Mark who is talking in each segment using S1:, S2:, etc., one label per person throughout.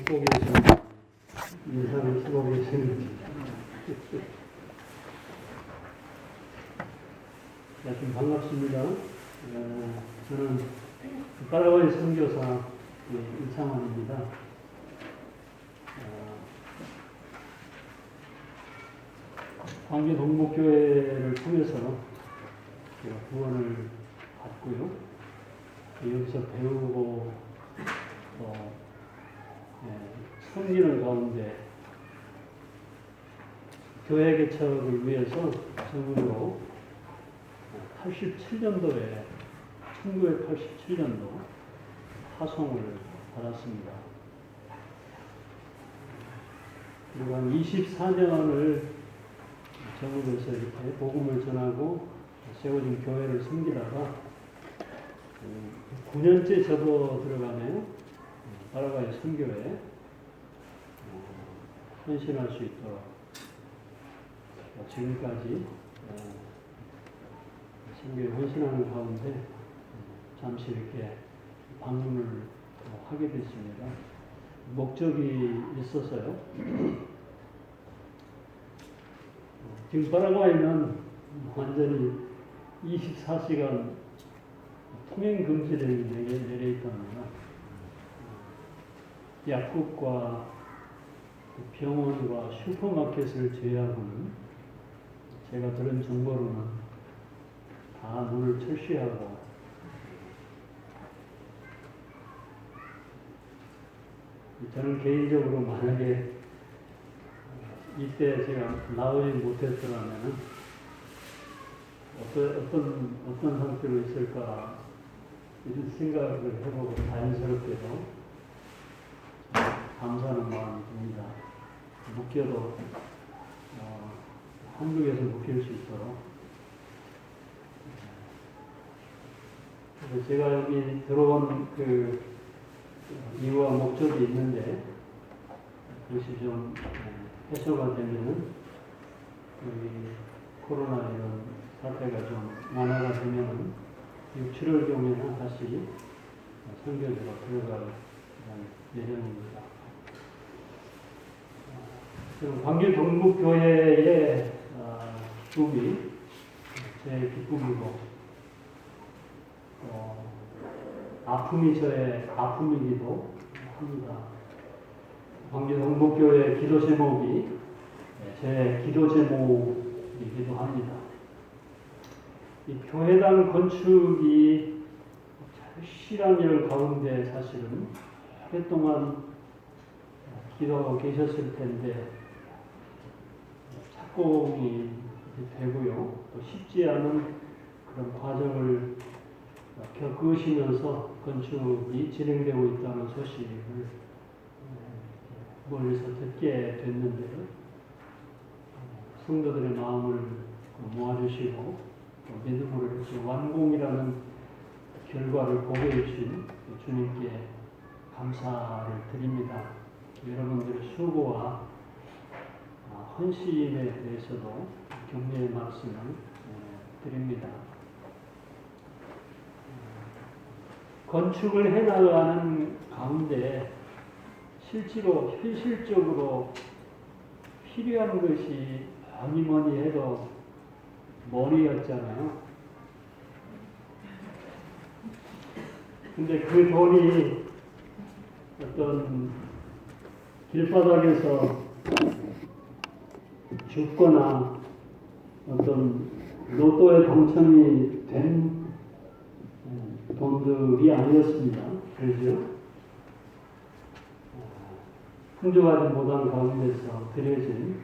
S1: 듣고 계신 인사를 쓰고 계시는지. 좀 반갑습니다. 저는 파라과이 선교사 이창환입니다. 광주 동목교회를 통해서 제가 구원을 받고요. 여기서 배우고 또 섬기는 가운데 교회 개척을 위해서 처음으로 87년도에 1987년도 파송을 받았습니다. 그리고 한 24년을 전국에서 이렇게 복음을 전하고 세워진 교회를 섬기다가 9년째 접어 들어가네요. 파라과이 선교에 헌신할 수 있도록 지금까지 선교에 헌신하는 가운데 잠시 이렇게 방문을 하게 됐습니다. 목적이 있어서요. 지금 파라과이는 완전히 24시간 통행 금지령이 내려 있답니다. 약국과 병원과 슈퍼마켓을 제외하고는 제가 들은 정보로는 다 문을 철시하고 저는 개인적으로 만약에 이때 제가 나오지 못했더라면 어떤 상태로 있을까 이런 생각을 해보고 자연스럽게도 감사하는 마음이 듭니다. 묶여도 한국에서 묶일 수 있도록. 그래서 제가 여기 들어온 그 이유와 목적이 있는데 그것이 좀 해소가 되면은 코로나 이런 사태가 좀 완화가 되면은 6, 7월 경에는 다시 선교지로 들어갈 예정입니다. 광주 동북교회의 기쁨이 제 기쁨이고 아픔이 저의 아픔이기도 합니다. 광주 동북교회 기도 제목이 제 기도 제목이기도 합니다. 이 교회당 건축이 절실한 가운데 사실은 오랫동안 기도하고 계셨을 텐데 착공이 되고요. 또 쉽지 않은 그런 과정을 겪으시면서 건축이 진행되고 있다는 소식을 멀리서 듣게 됐는데요. 성도들의 마음을 모아주시고 또 믿음으로 이렇게 완공이라는 결과를 보게 해주신 주님께 감사를 드립니다. 여러분들의 수고와 헌신에 대해서도 격려의 말씀을 드립니다. 건축을 해나가는 가운데 현실적으로 필요한 것이 뭐니 해도 머리였잖아요. 근데 그 돈이 어떤 길바닥에서 죽거나 어떤 로또에 당첨이 된 돈들이 아니었습니다. 그렇죠? 풍족하지 못한 가운데서 드려진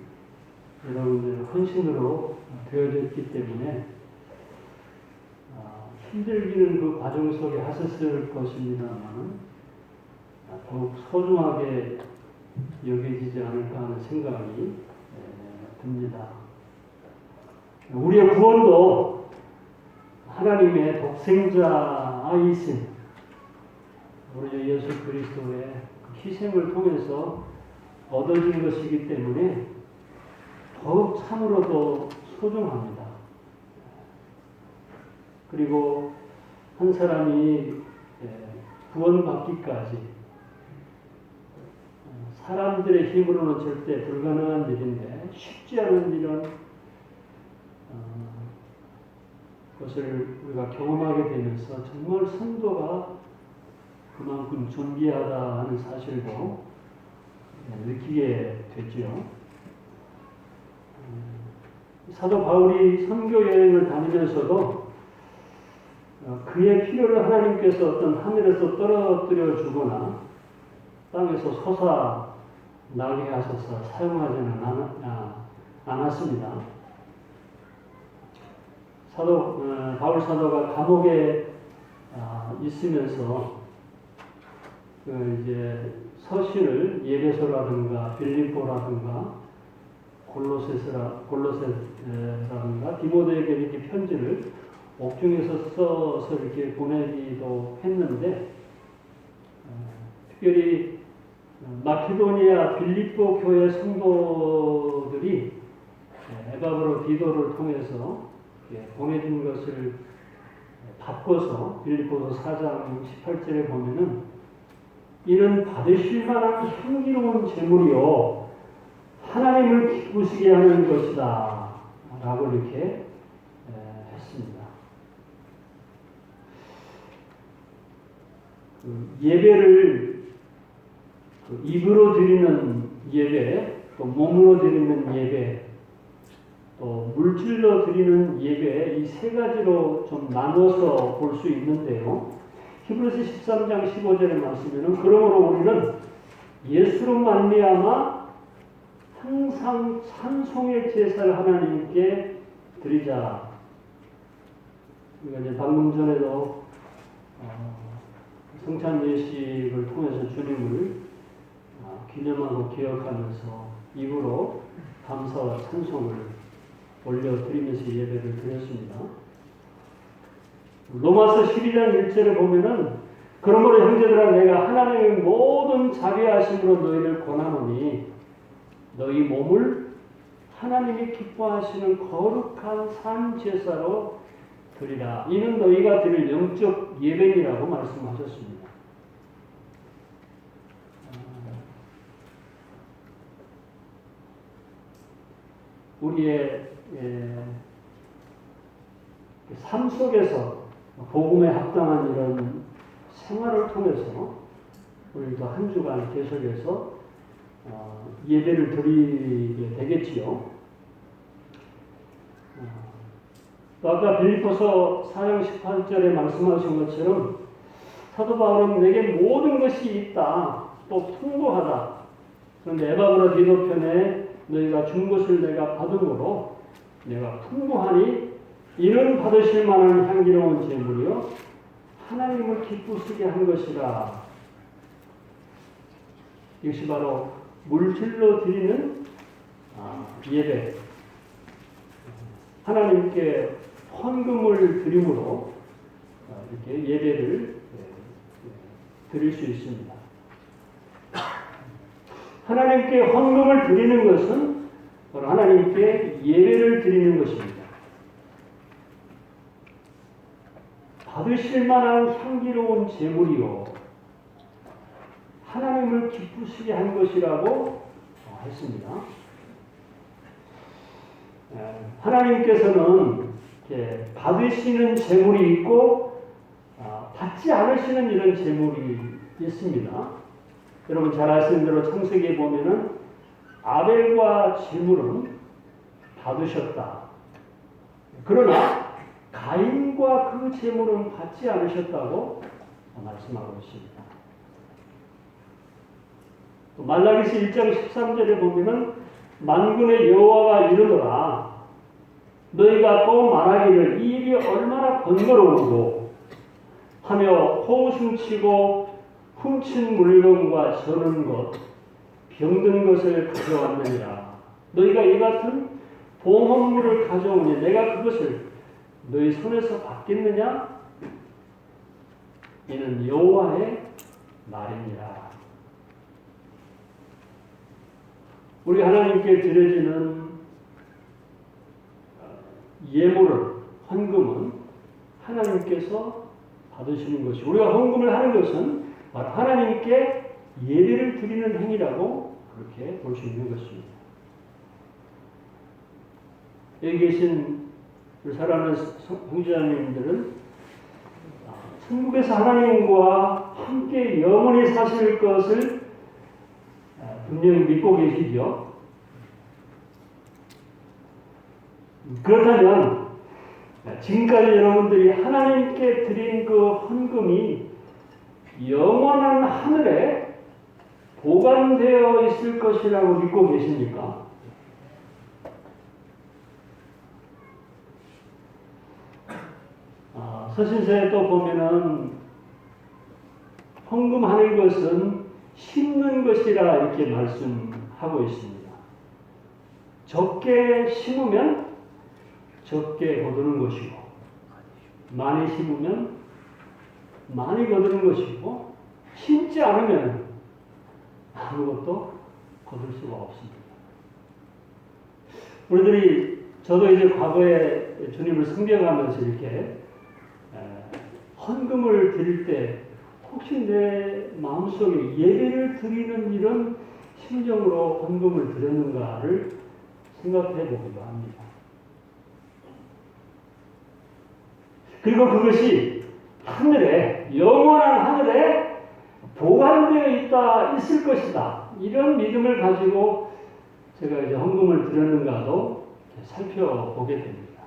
S1: 여러분들의 헌신으로 되어졌기 때문에 힘들기는 그 과정 속에 하셨을 것입니다만 더욱 소중하게 여겨지지 않을까 하는 생각이 듭니다. 우리의 구원도 하나님의 독생자이신 우리 주 예수 그리스도의 희생을 통해서 얻어진 것이기 때문에 더욱 참으로도 소중합니다. 그리고 한 사람이 구원받기까지 사람들의 힘으로는 절대 불가능한 일인데 쉽지 않은 일은 그것을 우리가 경험하게 되면서 정말 성도가 그만큼 존귀하다 하는 사실도 느끼게 되지요. 사도 바울이 선교 여행을 다니면서도 그의 필요를 하나님께서 어떤 하늘에서 떨어뜨려 주거나 땅에서 솟아나게 하셔서 사용하지는 않았습니다. 바울 사도가 감옥에 있으면서 이제 서신을 예배소라든가 빌립보라든가 골로새라든가 디모데에게 이렇게 편지를 옥중에서 써서 이렇게 보내기도 했는데 특별히 마케도니아 빌립보 교회 성도들이 에바브로 디도를 통해서 보내준 것을 바꿔서 빌립보서 4장 18절에 보면은 이는 받으실 만한 향기로운 제물이요 하나님을 기쁘시게 하는 것이다 라고 이렇게 했습니다. 예배를 입으로 드리는 예배, 또 몸으로 드리는 예배, 또 물질로 드리는 예배, 이 세 가지로 좀 나눠서 볼 수 있는데요. 히브리서 13장 15절에 말씀에는 그러므로 우리는 예수로 말미암아 항상 찬송의 제사를 하나님께 드리자. 우리가 이제 방금 전에도 성찬 예식을 통해서 주님을 기념하고 기억하면서 입으로 감사와 찬송을 올려드리면서 예배를 드렸습니다. 로마서 12장 1절에 보면은 그러므로 형제들아 내가 하나님의 모든 자비하심으로 너희를 권하노니 너희 몸을 하나님이 기뻐하시는 거룩한 산 제사로 드리라. 이는 너희가 드릴 영적 예배니라고 말씀하셨습니다. 우리의 삶 속에서 복음에 합당한 이런 생활을 통해서 우리도 한 주간 계속해서 예배를 드리게 되겠지요. 아까 빌립보서 4장 18절에 말씀하신 것처럼 사도 바울은 내게 모든 것이 있다, 또 풍부하다. 그런데 에바브라 디도 편에 너희가 준 것을 내가 받음으로 내가 풍부하니 이는 받으실 만한 향기로운 제물이요 하나님을 기쁘시게 한 것이라. 이것이 바로 물질로 드리는 예배, 하나님께 헌금을 드림으로 이렇게 예배를 드릴 수 있습니다. 하나님께 헌금을 드리는 것은 바로 하나님께 예배를 드리는 것입니다. 받으실 만한 향기로운 제물이요 하나님을 기쁘시게 한 것이라고 했습니다. 하나님께서는 받으시는 제물이 있고 받지 않으시는 이런 제물이 있습니다. 여러분 잘 아시는 대로 창세기에 보면은 아벨과 제물은 받으셨다. 그러나 가인과 그 제물은 받지 않으셨다고 말씀하고 있습니다. 말라기서 1장 13절에 보면은 만군의 여호와가 이르노라 너희가 또 말하기를 이 일이 얼마나 번거로우고 하며 호우숨치고 훔친 물건과 저는 것 병든 것을 가져왔느니라. 너희가 이 같은 보험물을 가져오니 내가 그것을 너희 손에서 받겠느냐? 이는 여호와의 말이니라. 우리 하나님께 드려지는 예물을, 헌금은 하나님께서 받으시는 것이, 우리가 헌금을 하는 것은 바로 하나님께 예배를 드리는 행위라고 그렇게 볼 수 있는 것입니다. 여기 계신 사랑하는 형제자매님들은 천국에서 하나님과 함께 영원히 사실 것을 분명히 믿고 계시죠. 그렇다면 지금까지 여러분들이 하나님께 드린 그 헌금이 영원한 하늘에 보관되어 있을 것이라고 믿고 계십니까? 서신서에 또 보면은 헌금하는 것은 심는 것이라 이렇게 말씀하고 있습니다. 적게 심으면 적게 거두는 것이고, 많이 심으면 많이 거두는 것이고, 심지 않으면 아무것도 거둘 수가 없습니다. 우리들이, 저도 이제 과거에 주님을 섬겨가면서 이렇게 헌금을 드릴 때 혹시 내 마음속에 예배를 드리는 이런 심정으로 헌금을 드렸는가를 생각해 보기도 합니다. 그리고 그것이 하늘에, 영원한 하늘에 보관되어 있을 것이다. 이런 믿음을 가지고 제가 이제 헌금을 드렸는가도 살펴보게 됩니다.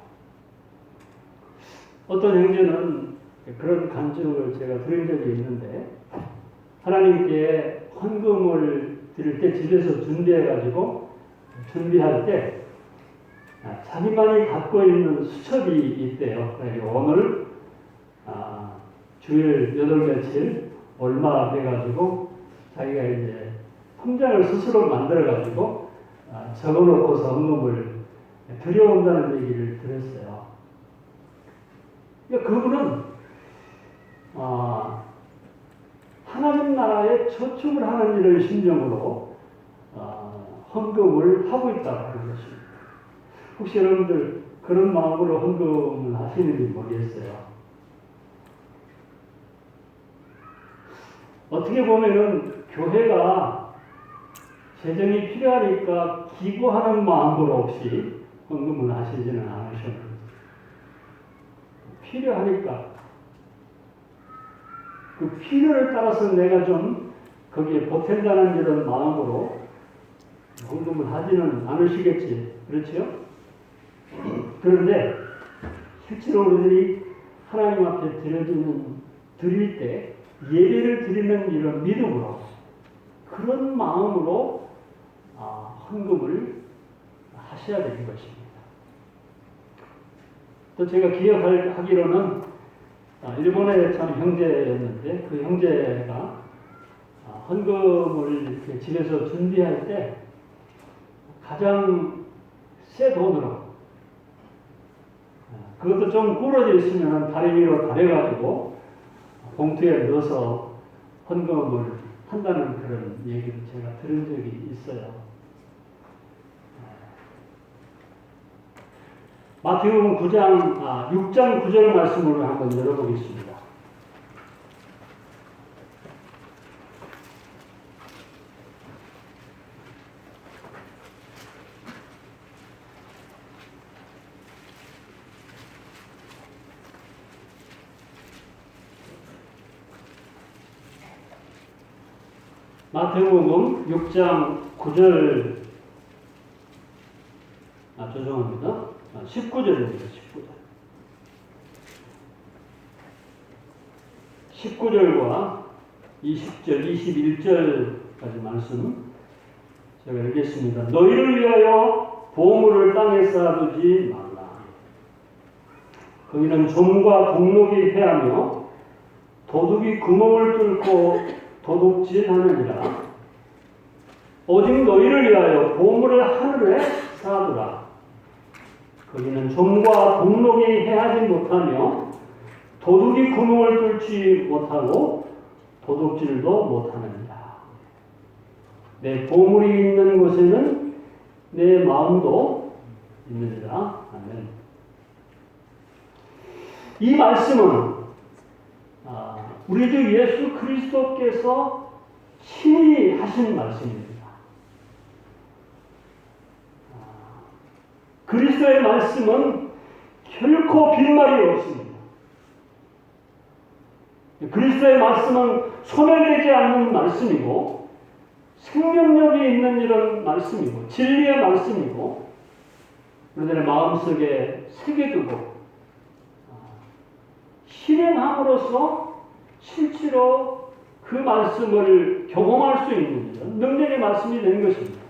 S1: 어떤 형제는 그런 간증을 제가 들은 적이 있는데, 하나님께 헌금을 드릴 때 집에서 준비할 때 자기만이 갖고 있는 수첩이 있대요. 오늘 주일 8며칠 얼마 돼가지고 자기가 이제 통장을 스스로 만들어가지고 적어놓고서 헌금을 드려온다는 얘기를 들었어요. 그러니까 그분은 하나님 나라에 저축을 하는 일을 심정으로 헌금을 하고 있다고 하는 것입니다. 혹시 여러분들 그런 마음으로 헌금을 하시는지 모르겠어요. 어떻게 보면은 교회가 재정이 필요하니까 기부하는 마음으로 없이 헌금을 하시지는 않으셔요. 필요하니까 그 필요를 따라서 내가 좀 거기에 보탠다는 이런 마음으로 헌금을 하지는 않으시겠지. 그렇지요? 그런데 실제로 우리들이 하나님 앞에 드릴 때 예배를 드리는 이런 믿음으로, 그런 마음으로 헌금을 하셔야 되는 것입니다. 또 제가 기억하기로는 일본의 참 형제였는데, 그 형제가 헌금을 이렇게 집에서 준비할 때 가장 새 돈으로, 그것도 좀 구부러져 있으면 다리 위로 다려가지고 봉투에 넣어서 헌금을 한다는 그런 얘기를 제가 들은 적이 있어요. 마태복음 6장 9절 말씀으로 한번 열어보겠습니다. 마태복음 6장 9절, 죄송합니다. 19절입니다. 19절과 20절, 21절까지 말씀 제가 읽겠습니다. 너희를 위하여 보물을 땅에 쌓아두지 말라. 거기는 좀과 동록이 패하며 도둑이 구멍을 뚫고 도둑질하느니라. 오직 너희를 위하여 보물을 하늘에 쌓아두라. 거기는 좀과 동록이 해하지 못하며 도둑이 구멍을 뚫지 못하고 도둑질도 못하느니라. 내 보물이 있는 곳에는 내 마음도 있느니라. 아멘. 이 말씀은 우리 주 예수 그리스도께서 친히 하신 말씀입니다. 그리스도의 말씀은 결코 빈말이 없습니다. 그리스도의 말씀은 소멸되지 않는 말씀이고 생명력이 있는 이런 말씀이고 진리의 말씀이고 우리들의 마음속에 새겨두고 실행함으로써 실제로 그 말씀을 경험할 수 있는 이런 능력의 말씀이 되는 것입니다.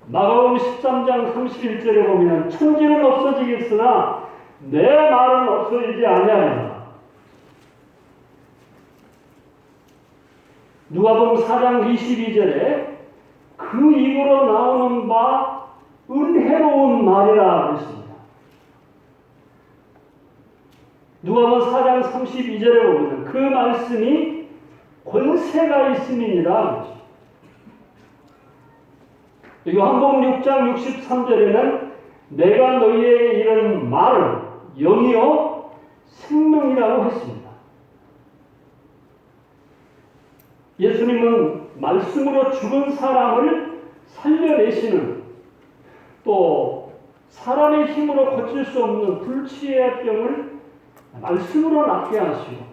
S1: 마가복음 13장 31절에 보면 천지는 없어지겠으나 내 말은 없어지지 아니하리라. 누가복음 4장 22절에 그 입으로 나오는 바 은혜로운 말이라 그랬습니다. 누가복음 4장 32절에 보면 그 말씀이 권세가 있음이니라. 요한복음 6장 63절에는 내가 너희에게 이런 말을 영이요 생명이라고 했습니다. 예수님은 말씀으로 죽은 사람을 살려내시는 또 사람의 힘으로 고칠 수 없는 불치의 병을 말씀으로 낫게 하시고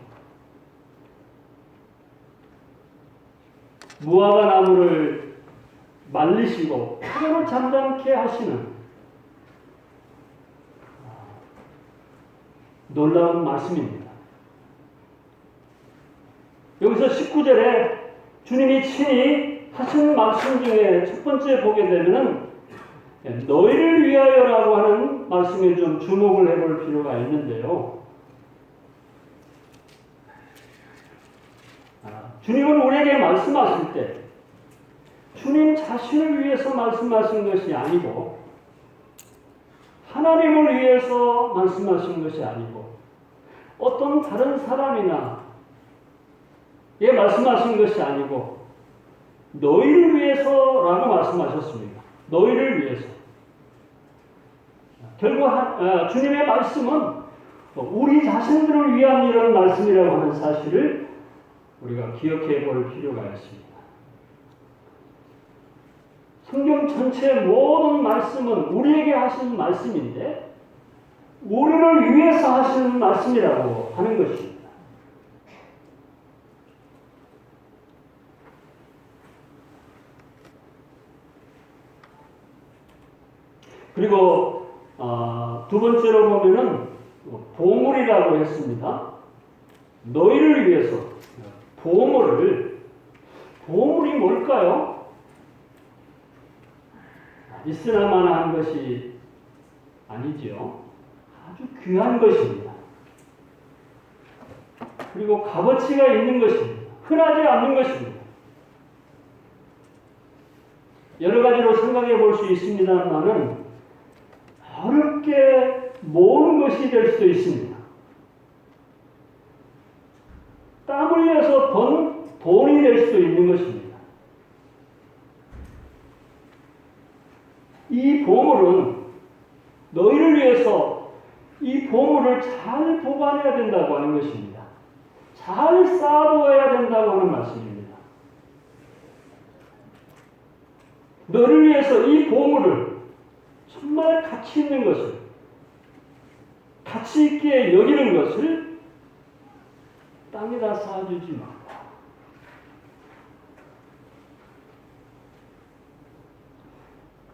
S1: 무화과 나무를 말리시고 파도를 잠잠케 하시는 놀라운 말씀입니다. 여기서 19절에 주님이 친히 하신 말씀 중에 첫 번째 보게 되면은 너희를 위하여라고 하는 말씀에 좀 주목을 해볼 필요가 있는데요. 주님은 우리에게 말씀하실 때 주님 자신을 위해서 말씀하신 것이 아니고 하나님을 위해서 말씀하신 것이 아니고 어떤 다른 사람이나 예 말씀하신 것이 아니고 너희를 위해서라고 말씀하셨습니다. 너희를 위해서. 결국 주님의 말씀은 우리 자신들을 위한 이런 말씀이라고 하는 사실을 우리가 기억해 볼 필요가 있습니다. 성경 전체의 모든 말씀은 우리에게 하신 말씀인데 우리를 위해서 하시는 말씀이라고 하는 것입니다. 그리고 두 번째로 보면은 보물이라고 했습니다. 너희를 위해서 보물이 뭘까요? 있으나마나 한 것이 아니지요. 아주 귀한 것입니다. 그리고 값어치가 있는 것입니다. 흔하지 않는 것입니다. 여러 가지로 생각해 볼 수 있습니다만은 어렵게 모으는 것이 될 수도 있습니다. 땀 흘려서 번 돈이 될 수도 있는 것입니다. 이 보물은 너희를 위해서 이 보물을 잘 보관해야 된다고 하는 것입니다. 잘 쌓아두어야 된다고 하는 말씀입니다. 너를 위해서 이 보물을 정말 가치 있는 것을 가치 있게 여기는 것을 땅에다 쌓아주지 마.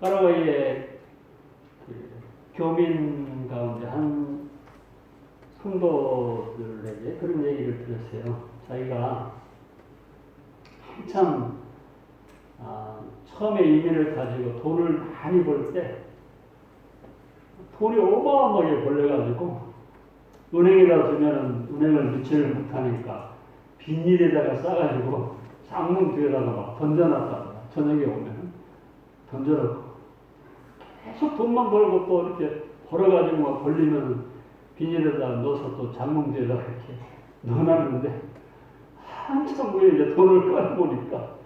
S1: 파라과이의 교민 가운데 한 성도들에게 그런 얘기를 들었어요. 자기가 한참 처음에 이민을 가지고 돈을 많이 벌 때 돈이 어마어마하게 벌려가지고 은행에다 두면은 은행을 유치를 못하니까 비닐에다가 싸가지고 장문 뒤에다가 막 던져놨다가 저녁에 오면 던져놓고 계속 돈만 벌고 또 이렇게 벌어가지고 막 벌리면 비닐에다 넣어서 또 장문 뒤에다 이렇게 넣어놨는데 한참 후에 이제 돈을 꺼내보니까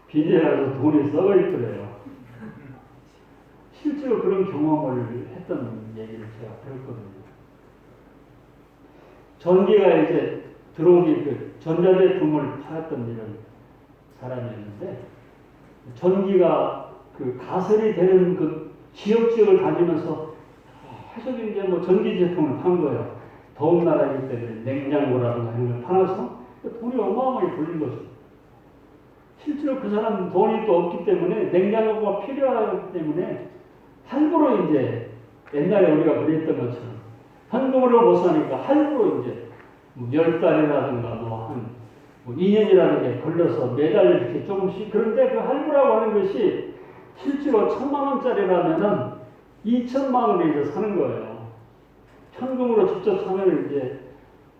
S1: 비닐에서 돈이 썩어 있더래요. 실제로 그런 경험을 했던 얘기를 제가 들었거든요. 전기가 이제 들어오기 그 전자제품을 팔았던 이런 사람이었는데 전기가 그 가설이 되는 그 지역을 다니면서 계속 이제 뭐 전기 제품을 판 거예요. 더운 나라이기 때문에 냉장고라든가 이런 걸 팔아서 돈이 어마어마하게 벌린 거죠. 실제로 그 사람 돈이 또 없기 때문에 냉장고가 필요하기 때문에 할부로 이제 옛날에 우리가 그랬던 것처럼 현금으로 못 사니까 할부로 이제 뭐 10달이라든가 뭐 2년이라는 게 걸려서 매달 이렇게 조금씩. 그런데 그 할부라고 하는 것이 실제로 1,000만 원짜리라면은 2천만 원에 이제 사는 거예요. 현금으로 직접 사면 이제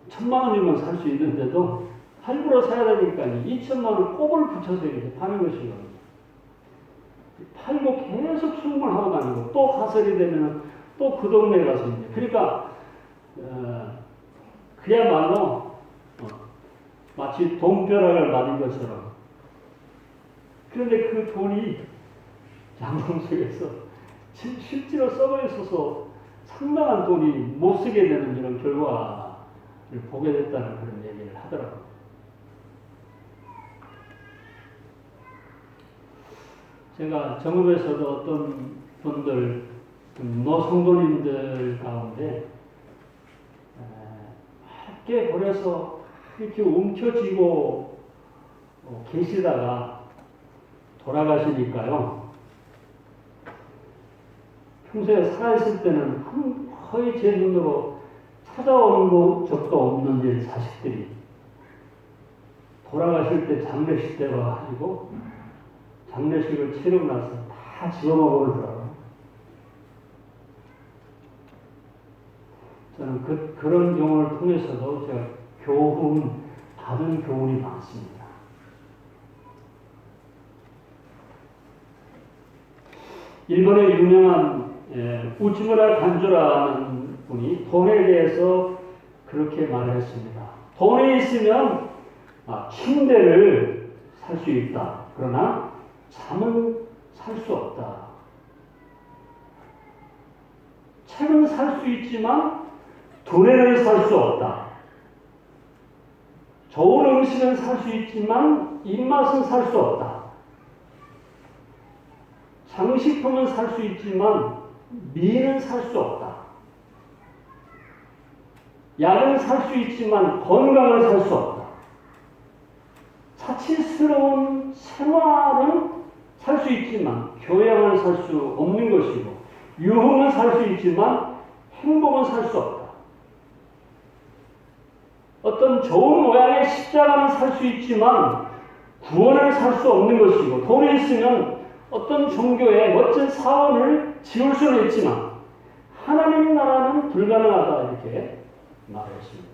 S1: 1,000만 원이면 살 수 있는데도 할부로 사야 되니까 2천만 원 꼽을 붙여서 이렇게 파는 것이거든요. 팔고 계속 수금을 하고 다니고 또 가설이 되면 또 그 동네에 가서 이제. 그러니까 그야말로 마치 돈벼락을 맞은 것처럼. 그런데 그 돈이 양봉 속에서 실제로 썩어 있어서 상당한 돈이 못 쓰게 되는 이런 결과를 보게 됐다는 그런 얘기를 하더라고요. 제가 정읍에서도 어떤 분들, 노성도님들 가운데 함께 버려서 이렇게 움켜쥐고 계시다가 돌아가시니까요. 평소에 살아있을 때는 거의 제 눈으로 찾아오는 적도 없는 일 자식들이 돌아가실 때 장례식 때 와가지고 장례식을 치르고 나서 다 집어먹어 버리더라고요. 저는 그런 경우를 통해서도 제가 받은 교훈이 많습니다. 일본의 유명한 우치무라 간주라는 분이 돈에 대해서 그렇게 말을 했습니다. 돈이 있으면 침대를 살 수 있다. 그러나 잠은 살 수 없다. 책은 살 수 있지만 두뇌는 살 수 없다. 좋은 음식은 살 수 있지만 입맛은 살 수 없다. 장식품은 살 수 있지만 미는 살 수 없다. 약은 살 수 있지만 건강을 살 수 없다. 사치스러운 생활은 살 수 있지만 교양을 살 수 없는 것이고, 유흥은 살 수 있지만 행복은 살 수 없다. 어떤 좋은 모양의 십자가는 살 수 있지만 구원을 살 수 없는 것이고, 돈이 있으면 어떤 종교의 멋진 사원을 지을 수는 있지만 하나님 나라는 불가능하다, 이렇게 말했습니다.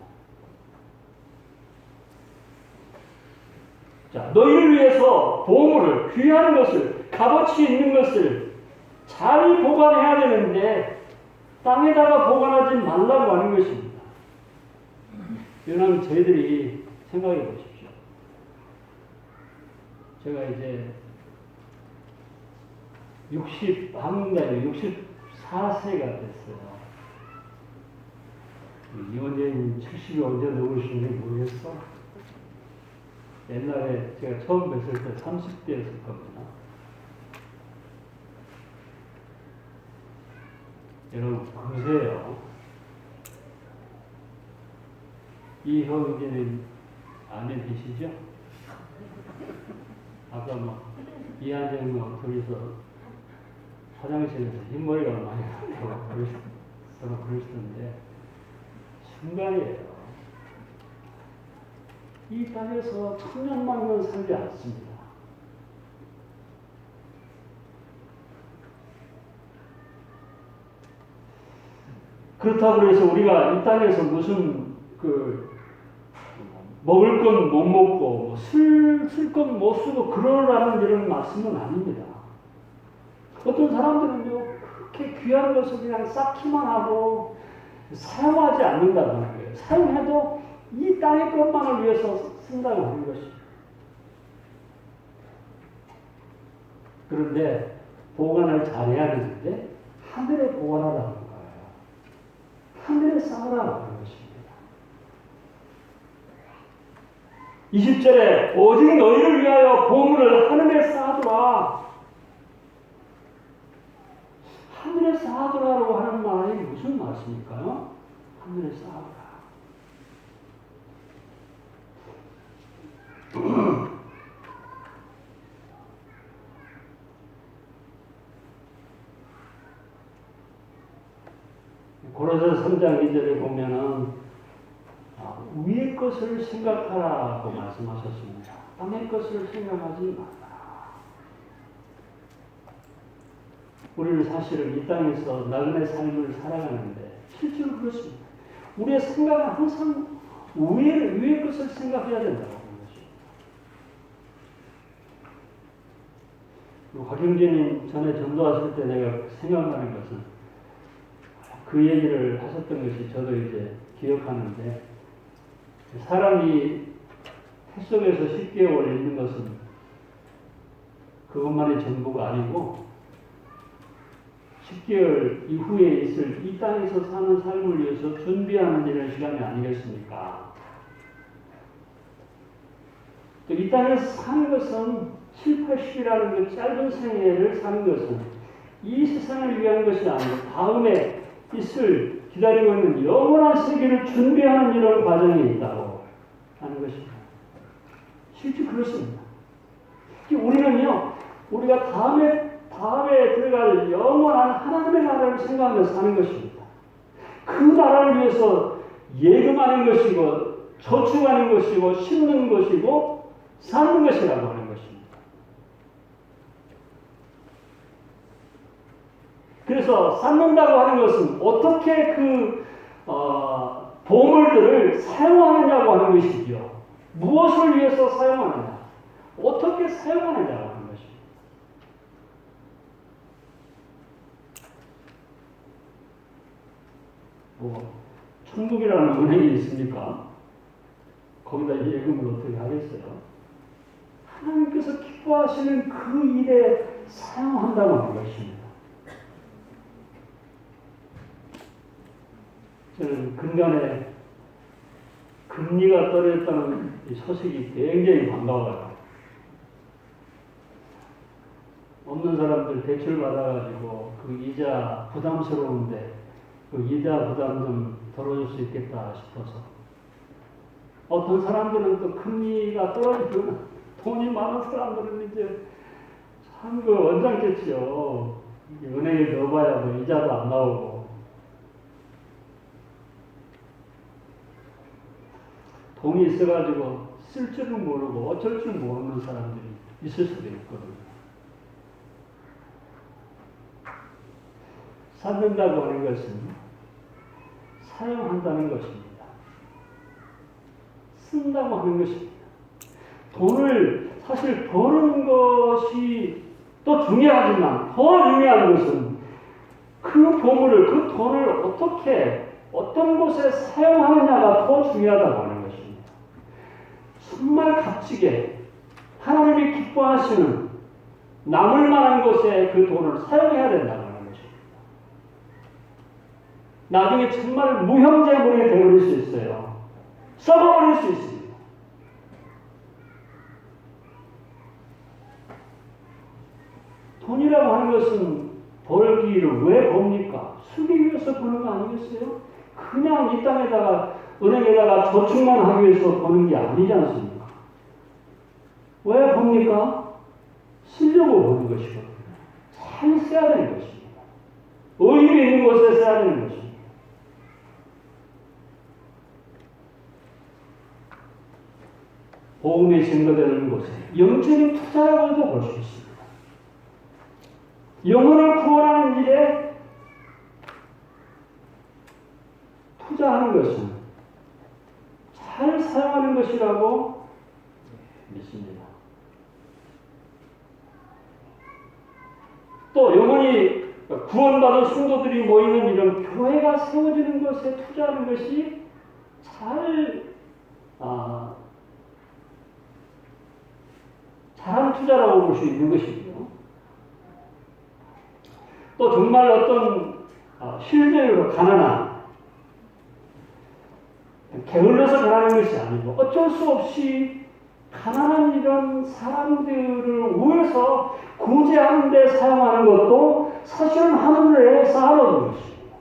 S1: 자, 너희를 위해서 보물을, 귀한 것을, 값어치 있는 것을 잘 보관해야 되는데 땅에다가 보관하지 말라고 하는 것입니다. 이거는 저희들이 생각해 보십시오. 제가 이제 64세가 됐어요. 이원재님 70이 언제 넘으시는지 모르겠어. 옛날에 제가 처음 뵀을 때 30대였을 겁니다. 여러분 보세요. 이형제는 아내 되시죠? 아까 이한정 둘이서 화장실에서 흰머리가 많이 나고 그러시던데 순간이에요. 이 땅에서 천년만년 살지 않습니다. 그렇다고 해서 우리가 이 땅에서 무슨 먹을 건 못 먹고 쓸 건 못 쓰고 그러라는 이런 말씀은 아닙니다. 어떤 사람들은요, 그렇게 귀한 것을 그냥 쌓기만 하고 사용하지 않는다는 거예요. 사용해도 이 땅의 것만을 위해서 쓴다고 하는 것입니다. 그런데 보관을 잘해야 되는데 하늘에 보관하라는 거예요. 하늘에 쌓으라는 것입니다. 20절에 오직 너희를 위하여 보물을 하늘에 쌓아두라. 쌓아두라고 하는 말이 무슨 말씀일까요? 하늘에 쌓아두라. 고로새 3장 2절에 보면은 위의 것을 생각하라고 말씀하셨습니다. 땅의 것을 생각하지 말라. 우리는 사실은 이 땅에서 나그네 삶을 살아가는데 실제로 그렇습니다. 우리의 생각은 항상 위의 것을 생각해야 된다고 하는 것입니다. 곽영진님 전에 전도하실 때 내가 생각나는 것은 그 얘기를 하셨던 것이 저도 이제 기억하는데, 사람이 태 속에서 10개월 있는 것은 그것만이 전부가 아니고 10개월 이후에 있을 이 땅에서 사는 삶을 위해서 준비하는 이런 시간이 아니겠습니까? 또 이 땅에서 사는 것은 7, 80이라는 그 짧은 생애를 사는 것은 이 세상을 위한 것이 아니고 다음에 있을 기다리고 있는 영원한 세계를 준비하는 이런 과정이 있다고 하는 것입니다. 실제 그렇습니다. 우리는요, 우리가 다음에 들어갈 영원한 하나님의 나라를 생각하며 사는 것입니다. 그 나라를 위해서 예금하는 것이고, 저축하는 것이고, 심는 것이고, 사는 것이라고 하는 것입니다. 그래서 쌓는다고 하는 것은 어떻게 그 보물들을 사용하느냐고 하는 것이지요. 무엇을 위해서 사용하느냐, 어떻게 사용하느냐고 하는 것입니다. 천국이라는 은행이 있습니까? 거기다 예금을 어떻게 하겠어요? 하나님께서 기뻐하시는 그 일에 사용한다고 하는 것입니다. 저는 근간에 금리가 떨어졌다는 소식이 굉장히 반가워요. 없는 사람들 대출 받아가지고 그 이자 부담스러운데 그 이자 부담 좀 덜어줄 수 있겠다 싶어서, 어떤 사람들은 또 금리가 떨어지면 돈이 많은 사람들은 이제 참 그 원장겠지요. 은행에 넣어봐야 뭐 이자도 안 나오고. 돈이 있어가지고 쓸 줄은 모르고 어쩔 줄 모르는 사람들이 있을 수도 있거든요. 쌓는다고 하는 것은 사용한다는 것입니다. 쓴다고 하는 것입니다. 돈을 사실 버는 것이 또 중요하지만 더 중요한 것은 그 보물을, 그 돈을 어떻게, 어떤 곳에 사용하느냐가 더 중요하다고 하는 것입니다. 정말 값지게 하나님이 기뻐하시는 남을 만한 곳에 그 돈을 사용해야 된다고 하는 것입니다. 나중에 정말 무형재물이 되어버릴 수 있어요. 썩어버릴 수 있습니다. 돈이라고 하는 것은 벌기를 왜 법니까? 쓰기 위해서 버는 거 아니겠어요? 그냥 이 땅에다가, 은행에다가 저축만 하기 위해서 버는 게 아니지 않습니까? 왜 법니까? 쓰려고 버는 것이거든요. 잘 써야 되는 것입니다. 의미 있는 곳에 써야 되는 것입니다. 복음이 증거되는 곳에 영적인 투자라고도 볼 수 있습니다. 영혼을 구원하는 일에 투자하는 것은 잘 사용하는 것이라고 믿습니다. 또 영혼이 구원받은 성도들이 모이는 이런 교회가 세워지는 것에 투자하는 것이 잘한 투자라고 볼 수 있는 것이고요. 또 정말 어떤 실제로 가난한, 게을러서 가난한 것이 아니고 어쩔 수 없이 가난한 이런 사람들을 위해서 구제하는 데 사용하는 것도 사실은 하늘에 쌓아놓은 것입니다.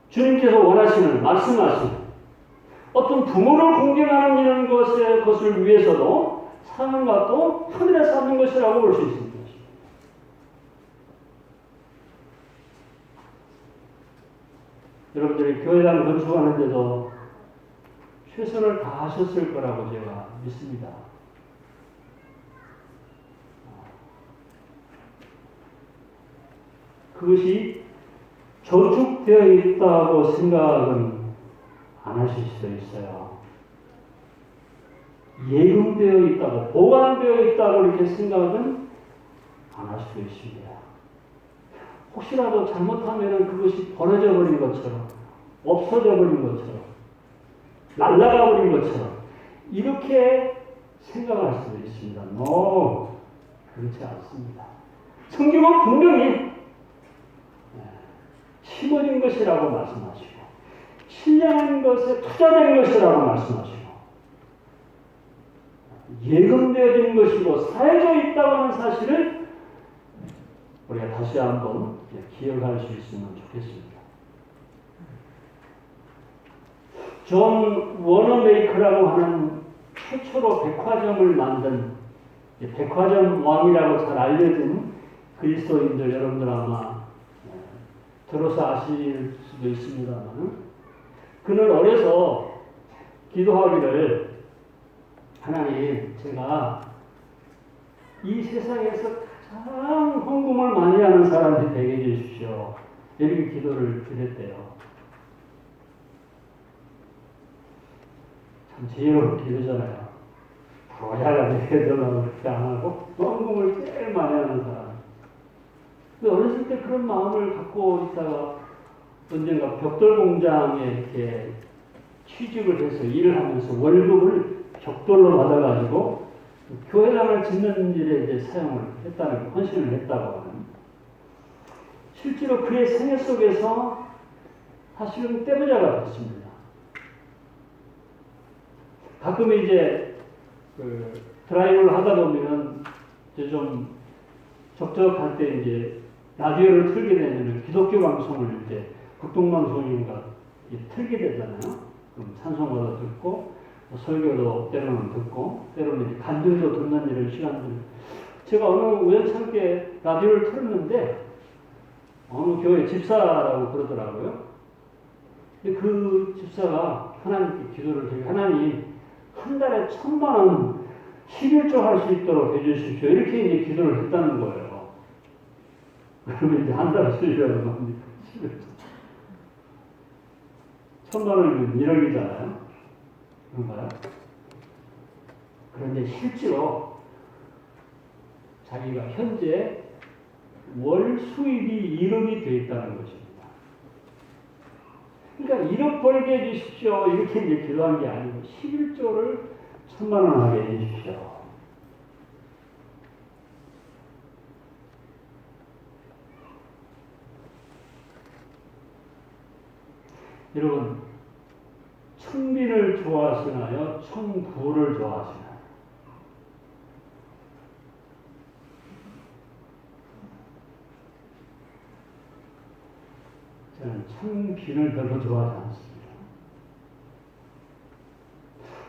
S1: 주님께서 원하시는, 말씀하시는 어떤 부모를 공경하는 이런 것을 위해서도 사는 것도 하늘에 쌓는 것이라고 볼 수 있습니다. 여러분들이 교회당 건축하는데도 최선을 다하셨을 거라고 제가 믿습니다. 그것이 저축되어 있다고 생각은 안 하실 수도 있어요. 예금되어 있다고, 보관되어 있다고 이렇게 생각은 안 할 수도 있습니다. 혹시라도 잘못하면 그것이 버려져 버린 것처럼, 없어져 버린 것처럼, 날아가 버린 것처럼 이렇게 생각할 수도 있습니다. No, 그렇지 않습니다. 성경은 분명히 심어진 것이라고 말씀하시고 신령한 것에 투자된 것이라고 말씀하시고 예금되어진 것이고 사해져 있다고 하는 사실을 우리가 다시 한번 기억할 수 있으면 좋겠습니다. 존 워너메이커라고 하는 최초로 백화점을 만든 백화점 왕이라고 잘 알려진 그리스도인들 여러분들 아마 들어서 아실 수도 있습니다만 그는 어려서 기도하기를 하나님 제가 이 세상에서 가장 헌금을 많이 하는 사람이 되게 해주십시오. 이렇게 기도를 드렸대요. 참 지혜로운 기도잖아요. 부자가 되더라도 그렇게 안 하고 헌금을 제일 많이 하는 사람. 근데 어렸을 때 그런 마음을 갖고 있다가 언젠가 벽돌 공장에 이렇게 취직을 해서 일을 하면서 월급을 벽돌로 받아가지고 교회당을 짓는 일에 이제 사용을 했다는, 헌신을 했다고 하는. 실제로 그의 생애 속에서 사실은 떼부자가 됐습니다. 가끔 이제 드라이브를 하다 보면 이제 좀 적적할 때 이제 라디오를 틀게 되면 기독교 방송을 이제 극동방송인가 틀게 되잖아요. 그럼 찬송가도 듣고 설교도 때로는 듣고 때로는 이제 간증도 듣는 이런 시간들. 제가 어느 우연찮게 라디오를 틀었는데 어느 교회 집사라고 그러더라고요. 근데 그 집사가 하나님께 기도를 드리고 하나님 한 달에 1,000만 원 11조 할 수 있도록 해주십시오. 이렇게 이제 기도를 했다는 거예요. 그러면 이제 한 달에 11조라는 겁니까? 1,000만 원이면 1억이잖아요. 그런가요? 그런데 실제로 자기가 현재 월 수입이 1억이 되어 있다는 것입니다. 그러니까 1억 벌게 해주십시오. 이렇게 이제 기도한 게 아니고 11조를 1,000만 원 하게 해주십시오. 여러분, 천빈을 좋아하시나요? 천부를 좋아하시나요? 저는 천빈을 별로 좋아하지 않습니다.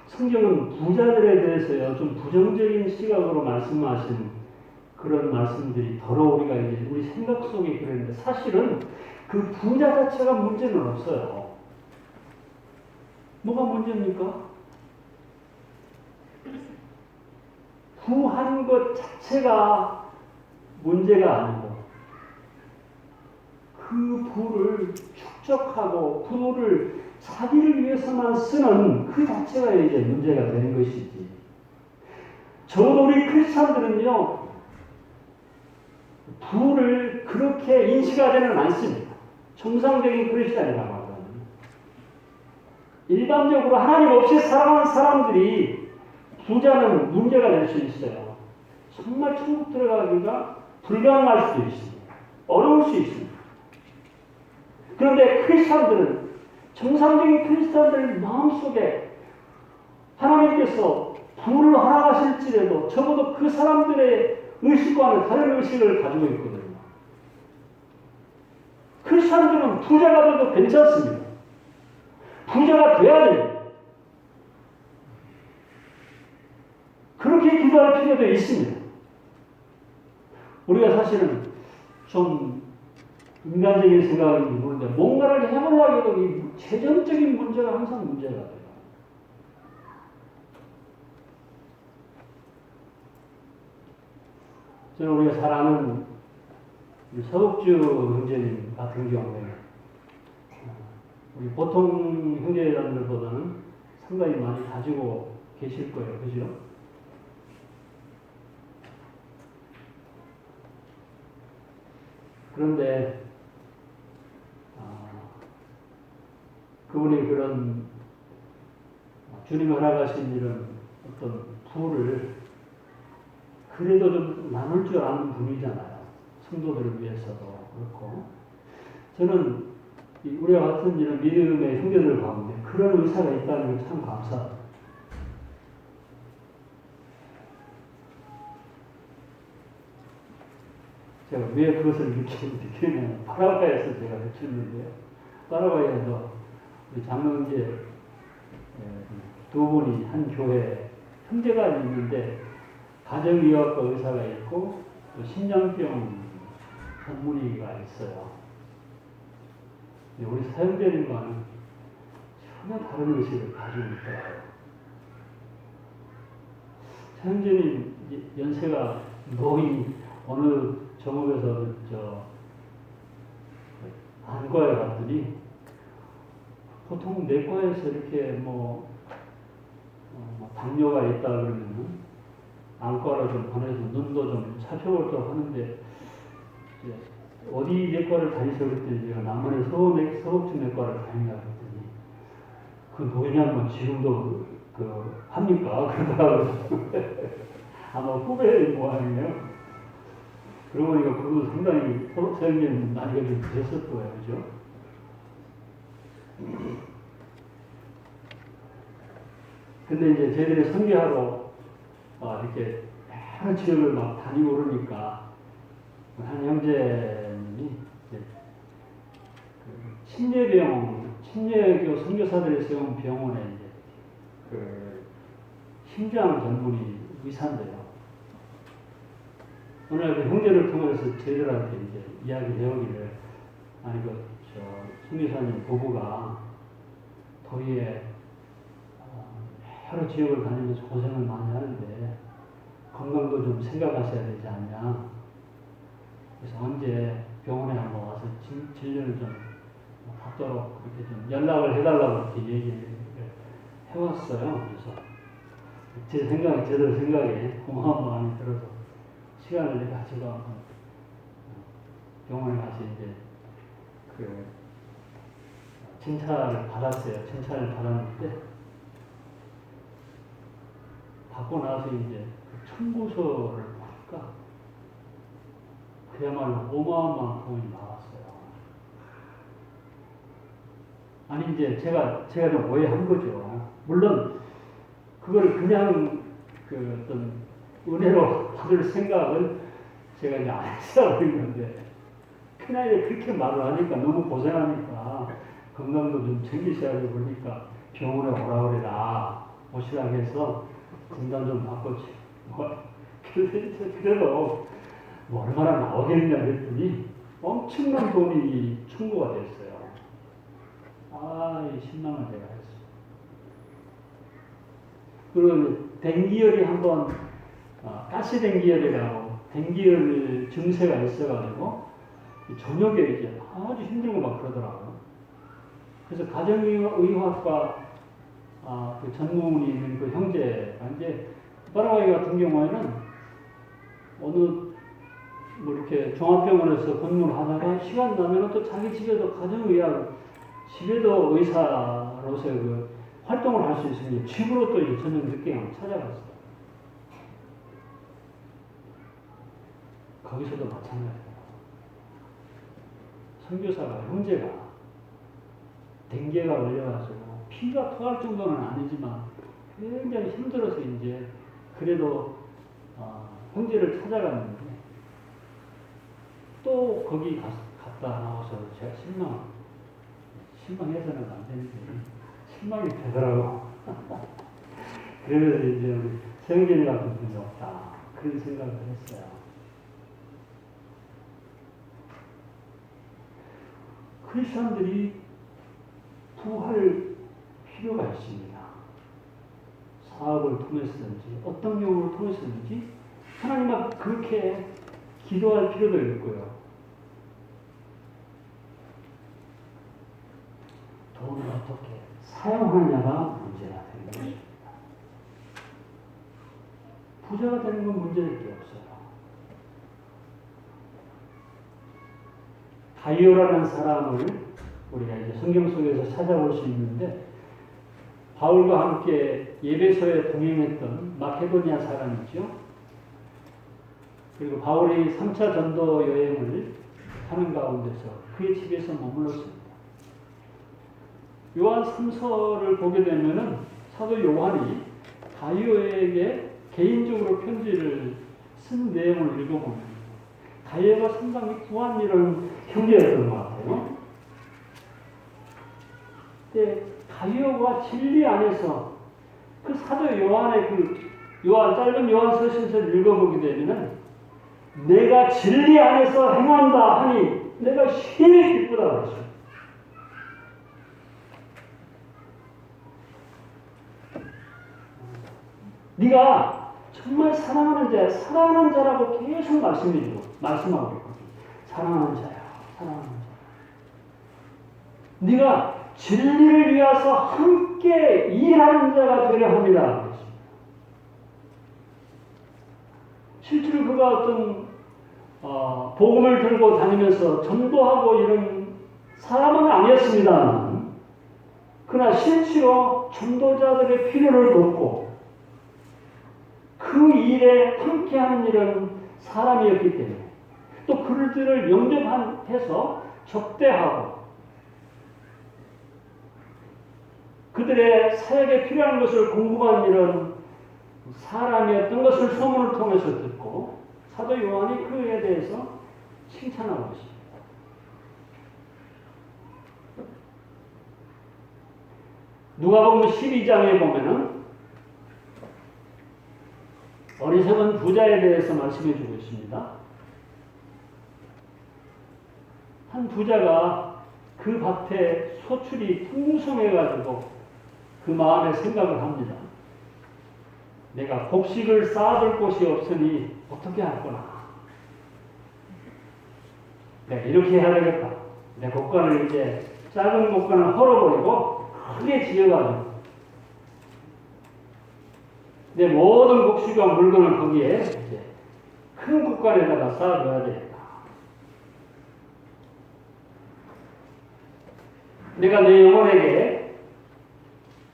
S1: 성경은 부자들에 대해서요, 좀 부정적인 시각으로 말씀하신 그런 말씀들이 더러 우리가 이제 우리 생각 속에 그랬는데 사실은 그 부자 자체가 문제는 없어요. 뭐가 문제입니까? 부한 것 자체가 문제가 아니고 그 부를 축적하고 부를 자기를 위해서만 쓰는 그 자체가 이제 문제가 되는 것이지. 적어도 우리 크리스찬들은요, 부를 그렇게 인식하지는 않습니다. 정상적인 크리스찬이라고 하면. 일반적으로 하나님 없이 살아가는 사람들이 부자는 문제가 될 수 있어요. 정말 천국 들어가기가 불가능할 수도 있습니다. 어려울 수 있습니다. 그런데 크리스찬들은 정상적인 크리스찬들 마음속에 하나님께서 불을 허락하실지라도 적어도 그 사람들의 의식과는 다른 의식을 가지고 있거든요. 그 사람들은 부자가 돼도 괜찮습니다. 부자가 돼야 돼요. 그렇게 기도할 필요도 있습니다. 우리가 사실은 좀 인간적인 생각인지 모르는데 뭔가를 해보려고 해도 이 재정적인 문제가 항상 문제가 돼요. 저는 우리가 잘 아는 서욱주 형제님 같은 경우에 우리 보통 형제들보다는 상당히 많이 가지고 계실 거예요. 그죠? 그런데 그분이 그런 주님이 허락하신 이런 어떤 부를 그래도 좀 나눌 줄 아는 분이잖아요. 성도들을 위해서도 그렇고. 저는 우리와 같은 이런 믿음의 형제들 가운데 그런 의사가 있다는 게 참 감사합니다. 제가 왜 그것을 느끼냐면 파라과이에서 제가 느꼈는데요. 파라과이에서 우리 장로제 두 분이 한 교회 형제가 있는데 가정의학과 의사가 있고 또 심장병 전문의가 있어요. 우리 사형제님과는 전혀 다른 의식을 가지고 있더라고요. 사형제님 연세가 노인 어느 정읍에서 안과에 갔더니 보통 내과에서 이렇게 당뇨가 있다 그러면은 안과로 좀 보내서 눈도 좀 살펴보도록 하는데 어디 내과를 다니셔 그랬더니 제가 남원의 서울주 내과를 다니냐 그랬더니 그 노인양반 지금도 합니까? 그러더라고요. 아마 후배의 모양이에요. 그러고 보니까 그분도 상당히 서영님 나이가 좀 드셨을 거예요. 그죠? 근데 이제 저희들이 선교하러 이렇게 여러 지역을 막 다니고 그러니까 한 형제님이 침례교 선교사들이 세운 병원에 이제 심장 전문의 의사인데요. 오늘 그 형제를 통해서 저희들한테 이제 이야기를 해오기를 아니 선교사님 부부가 더위에 여러 지역을 다니면서 고생을 많이 하는데 건강도 좀 생각하셔야 되지 않냐. 그래서 언제 병원에 한번 와서 진료를 좀 받도록 그렇게 좀 연락을 해달라고 이렇게 얘기를 해왔어요. 그래서 제들 생각에 고마운 마음이 들어서 시간을 가지고 한번 병원에 가서 이제 진찰을 받았어요. 진찰을 받았는데 받고 나서 이제 청구서를 보니까 그야말로 어마어마한 돈이 나왔어요. 아니 이제 제가 좀 오해한 거죠. 물론 그걸 그냥 어떤 은혜로 받을 생각을 제가 이제 안 했어버린 건데 큰아이가 그렇게 말을 하니까 너무 고생하니까 건강도 좀 챙기셔야 되고 그러니까 병원에 오라 그래라 오시라고 해서 진단 좀 받고 그래도 얼마나 나오겠냐 그랬더니 엄청난 돈이 청구가 됐어요. 이 신망을 제가 했어요. 그리고 댕기열이 한번 가스댕기열이라고 댕기열 증세가 있어가지고 저녁에 이제 아주 힘들고 막 그러더라고요. 그래서 가정의학과 그 전문의 있는 그 형제가 이제 파라과이 같은 경우에는 어느 이렇게 종합병원에서 근무를 하다가 시간 나면 또 자기 집에도 가정의학 집에도 의사로서 활동을 할 수 있으니 집으로 또 이제 저녁 늦게 찾아갔어요. 거기서도 마찬가지예요. 선교사가 형제가 댕기가 걸려가지고 피가 토할 정도는 아니지만 굉장히 힘들어서 이제 그래도 형제를 찾아갔는데 또 거기 갔다 나와서 제가 실망해서는 안 되는데 실망이 되더라고. 그래서 이제 우리 성경이 같은 분이 없다 그런 생각을 했어요. 크리스천들이 부할 필요가 있습니다. 사업을 통해서든지 어떤 경우를 통해서든지 하나님 앞 그렇게 기도할 필요도 있고요. 돈을 어떻게 사용하느냐가 문제가 되는 것입니다. 부자가 되는 건 문제일 게 없어요. 가이오라는 사람을 우리가 이제 성경 속에서 찾아볼 수 있는데 바울과 함께 예배소에 동행했던 마케도니아 사람이죠. 그리고 바울이 3차 전도 여행을 하는 가운데서 그의 집에서 머물렀습니다. 요한 3서를 보게 되면은 사도 요한이 가이오에게 개인적으로 편지를 쓴 내용을 읽어보면 가이오가 상당히 구한 이런 형제였던 것 같아요. 근데 가이오가 진리 안에서 그 사도 요한의 짧은 요한 서신서를 읽어보게 되면은 내가 진리 안에서 행한다 하니 내가 심히 기쁘다 그랬어요. 네가 정말 사랑하는 자야, 사랑하는 자라고 계속 말씀하고 있거든. 사랑하는 자야, 사랑하는 자야. 네가 진리를 위해서 함께 일하는 자가 되려 합니다. 실제로 그가 어떤 복음을 들고 다니면서 전도하고 이런 사람은 아니었습니다. 그러나 실제로 전도자들의 필요를 돕고 그 일에 함께하는 이런 사람이었기 때문에 또 그들을 영접해서 접대하고 그들의 사역에 필요한 것을 공부한 이런 사람이었던 것을 소문을 통해서 듣고 사도 요한이 그에 대해서 칭찬하고 있습니다. 누가복음 12장에 보면은 어리석은 부자에 대해서 말씀해 주고 있습니다. 한 부자가 그 밭에 소출이 풍성해가지고 그 마음에 생각을 합니다. 내가 곡식을 쌓아둘 곳이 없으니 어떻게 할거나. 내가 이렇게 해야 되겠다. 내 곡간을 이제 작은 곡간을 헐어버리고 크게 지어가지고 내 모든 곡식과 물건을 거기에 이제 큰 곡간에다가 쌓아둬야 되겠다. 내가 내 영혼에게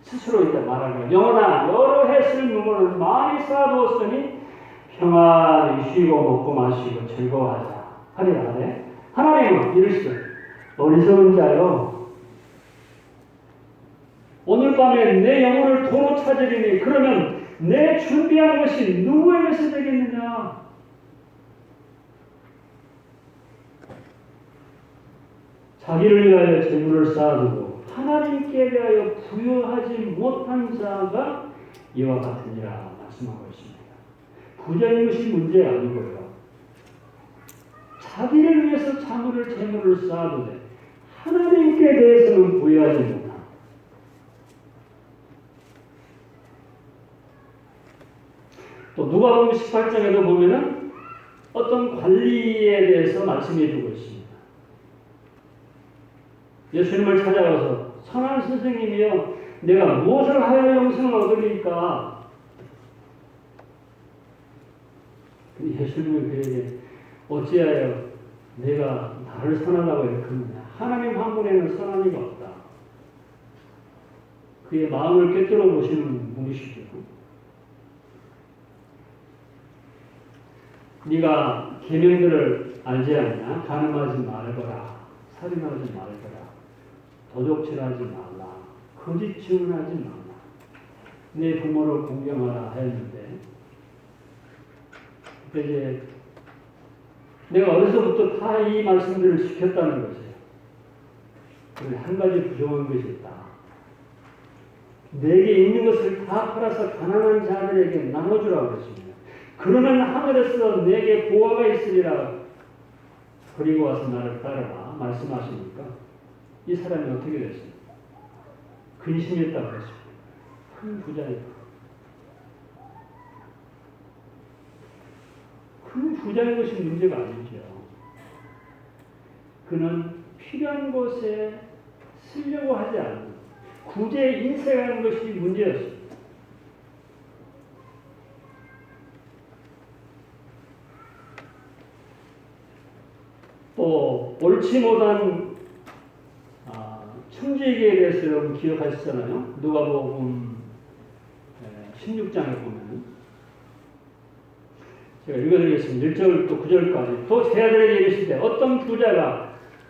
S1: 스스로 이제 말하는 영혼아 여러 해 쓸 물건을 많이 쌓아두었으니 평안히 쉬고 먹고 마시고 즐거워하자 하리라 하네. 하나님은 이르시되 어리석은 자여 오늘 밤에 내 영혼을 도로 찾으리니 그러면 내 준비한 것이 누구에게서 되겠느냐. 자기를 위하여 재물을 쌓아두고 하나님께 대하여 부여하지 못한 자가 이와 같으니라 말씀하고 있습니다. 부자인 것이 문제 아니고요. 자기를 위해서 재물을 쌓아두되 하나님께 대해서는 부여하지 못한. 또 누가복음 18장에도 보면은 어떤 관리에 대해서 말씀해 주고 있습니다. 예수님을 찾아가서 선한 선생님이여 내가 무엇을 하여 영생을 얻으리까? 예수님은 그에게 어찌하여 내가 나를 선하다고 일컫느냐? 하나님 한 분에는 선한 이가 없다. 그의 마음을 꿰뚫어 보시는 분이시죠. 네가 계명들을 알지 않냐? 간음하지 말거라, 살인하지 말거라, 도적질하지 말라, 거짓 증언하지 말라. 내 부모를 공경하라 했는데, 그때 이제 내가 어려서부터 다 이 말씀들을 지켰다는 것이에요. 그런데 한 가지 부족한 것이 있다. 내게 있는 것을 다 팔아서 가난한 자들에게 나눠주라고 그랬습니다. 그러면 하늘에서 내게 보화가 있으리라. 그리고 와서 나를 따르라 말씀하시니까 이 사람이 어떻게 됐습니까? 근심했다고 했습니다. 큰 부자니까. 큰 부자인 것이 문제가 아니죠. 그는 필요한 곳에 쓰려고 하지 않는 구제 인색하는 것이 문제였습니다. 또 옳지 못한 청지기에 대해서 여러분 기억하시잖아요. 누가복음 16장에 보면 제가 읽어드리겠습니다. 1절 또 9절까지. 또 제자들에게 이르시되 어떤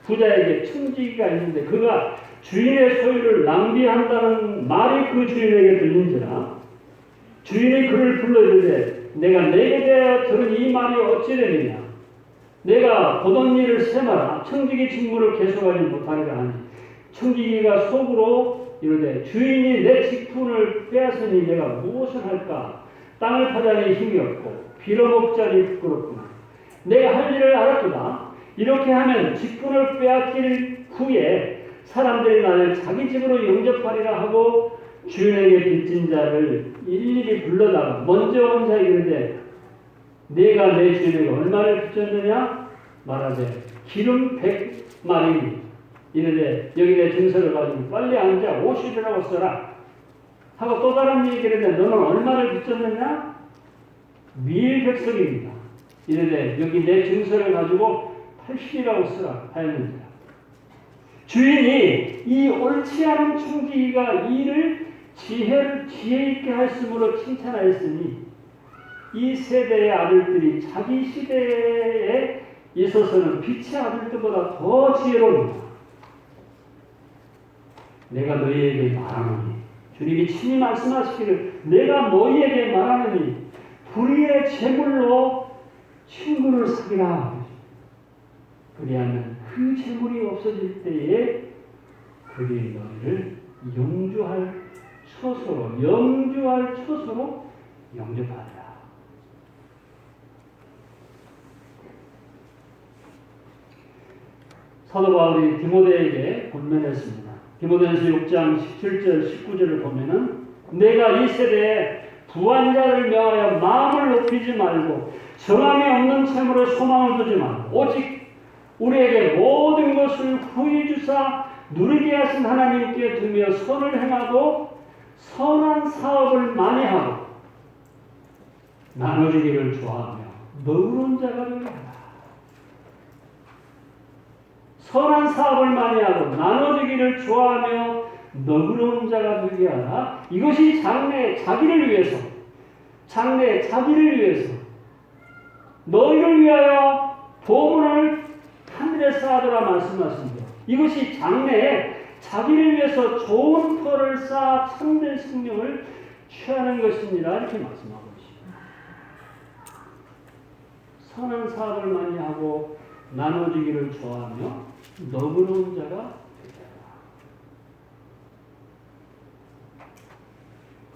S1: 부자에게 청지기가 있는데 그가 주인의 소유를 낭비한다는 말이 그 주인에게 들린지라 주인이 그를 불러 이르되 내가 내게 대하여 들은 이 말이 어찌 되느냐 내가 보던 일을 세마라 청지기 직무를 계속하지 못하리라 하니 청지기가 속으로 이르되 주인이 내 직분을 빼앗으니 내가 무엇을 할까 땅을 파자니 힘이 없고 빌어먹자니 부끄럽구나 내가 할 일을 알았도다 이렇게 하면 직분을 빼앗길 후에 사람들이 나를 자기 집으로 영접하리라 하고 주인에게 빚진 자를 일일이 불러다가 먼저 온 자에게 이르되 네가 내 주인에게 얼마를 빚졌느냐 말하되 기름 100마리 이르되 여기 내 증서를 가지고 빨리 앉아 50이라고 써라 하고 또 다른 얘기를 이르되 너는 얼마를 빚졌느냐 밀백석입니다 이르되 여기 내 증서를 가지고 80이라고 쓰라 하였는지라 주인이 이 옳지 않은 청지기가 이를 지혜 있게 하였으므로 칭찬하였으니 이 세대의 아들들이 자기 시대에 있어서는 빛의 아들들보다 더 지혜로웁니다. 내가 너희에게 말하노니 주님이 친히 말씀하시기를 내가 너희에게 말하노니 불의의 재물로 친구를 사귀라. 그리하면 그 재물이 없어질 때에 그들이 너희를 영주할 처소로 영접하리라. 사도 바울이 디모데에게 권면했습니다. 디모데전서 6장 17절 19절을 보면은 내가 이 세대에 부한 자를 명하여 마음을 높이지 말고 정함이 없는 채무로 소망을 두지 말고 오직 우리에게 모든 것을 후히 주사 누리게 하신 하나님께 두며 선을 행하고 선한 사업을 많이 하고 나눠주기를 좋아하며 너그러운 자가 되게 하라. 선한 사업을 많이 하고 나눠주기를 좋아하며 너그러운 자가 되게 하라. 이것이 장래의 자기를 위해서 너희를 위하여 보물을 하늘에 쌓아두라 말씀하십니다. 이것이 장래에 자기를 위해서 좋은 터를 쌓아 참된 생명을 취하는 것이니라 이렇게 말씀하고 있습니다. 선한 사업을 많이 하고 나눠주기를 좋아하며 너그러운 자가 되리라.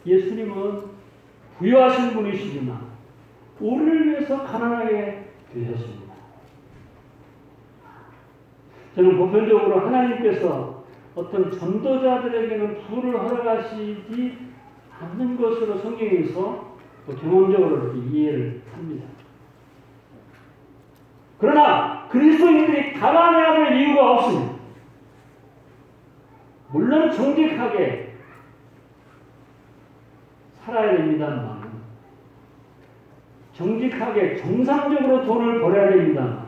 S1: 예수님은 부유하신 분이시지만 우리를 위해서 가난하게 되셨습니다. 저는 보편적으로 하나님께서 어떤 전도자들에게는 부를 허락하시지 않는 것으로 성경에서 경험적으로 이렇게 이해를 합니다. 그러나 그리스도인들이 가난해야 될 이유가 없습니다. 물론 정직하게 살아야 됩니다만 정직하게 정상적으로 돈을 벌어야 됩니다만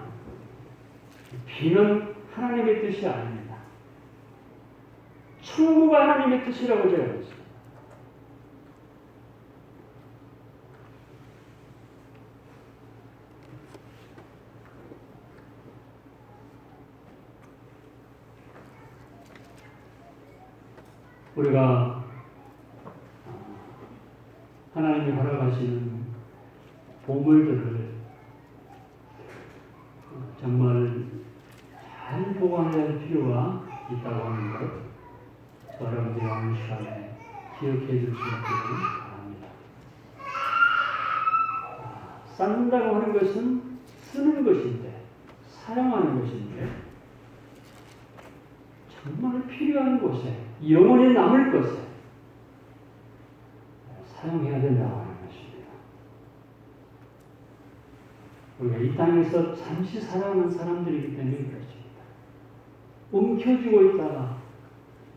S1: 비는 하나님의 뜻이 아닙니다. 충무가 하나님의 뜻이라고 제가 했습니다. 우리가 하나님이 허락하시는 보물들을 정말 잘 보관해야 할 필요가 있다고 하는 것, 여러분들이 오늘 시간에 기억해 주시길 바랍니다. 쌓는다고 하는 것은 쓰는 것인데, 사용하는 것인데, 정말 필요한 곳에, 영원히 남을 것에 사용해야 된다고 하는 것입니다. 우리가 이 땅에서 잠시 살아가는 사람들이기 때문에 그렇습니다. 움켜쥐고 있다가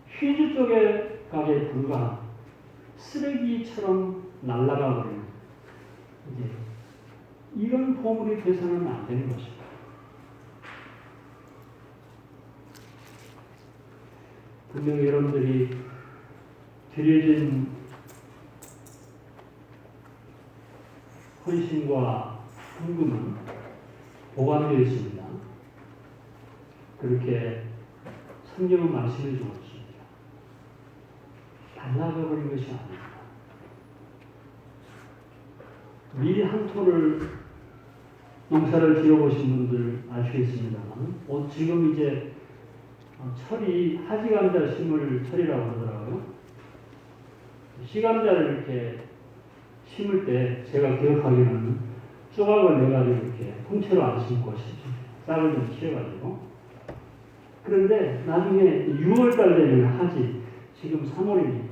S1: 휘주 쪽에 가게 불과한 쓰레기처럼 날아가 버리는, 이제 이런 보물이 돼서는 안 되는 것입니다. 분명히 여러분들이 드려진 헌신과 헌금은 보관되어 있습니다. 그렇게 성경은 말씀해 주고 있습니다. 날아가 버린 것이 아닙니다. 밀 한 톨을 농사를 지어보신 분들 아시겠습니다만, 지금 이제 철이 하지감자 심을 철이라고 그러더라고요. 시감자를 이렇게 심을 때 제가 기억하기로는 조각을 내가지고 이렇게 통째로 안 심고 싹을 좀 씌워가지고, 그런데 나중에 6월달 되면 하지, 지금 3월이니까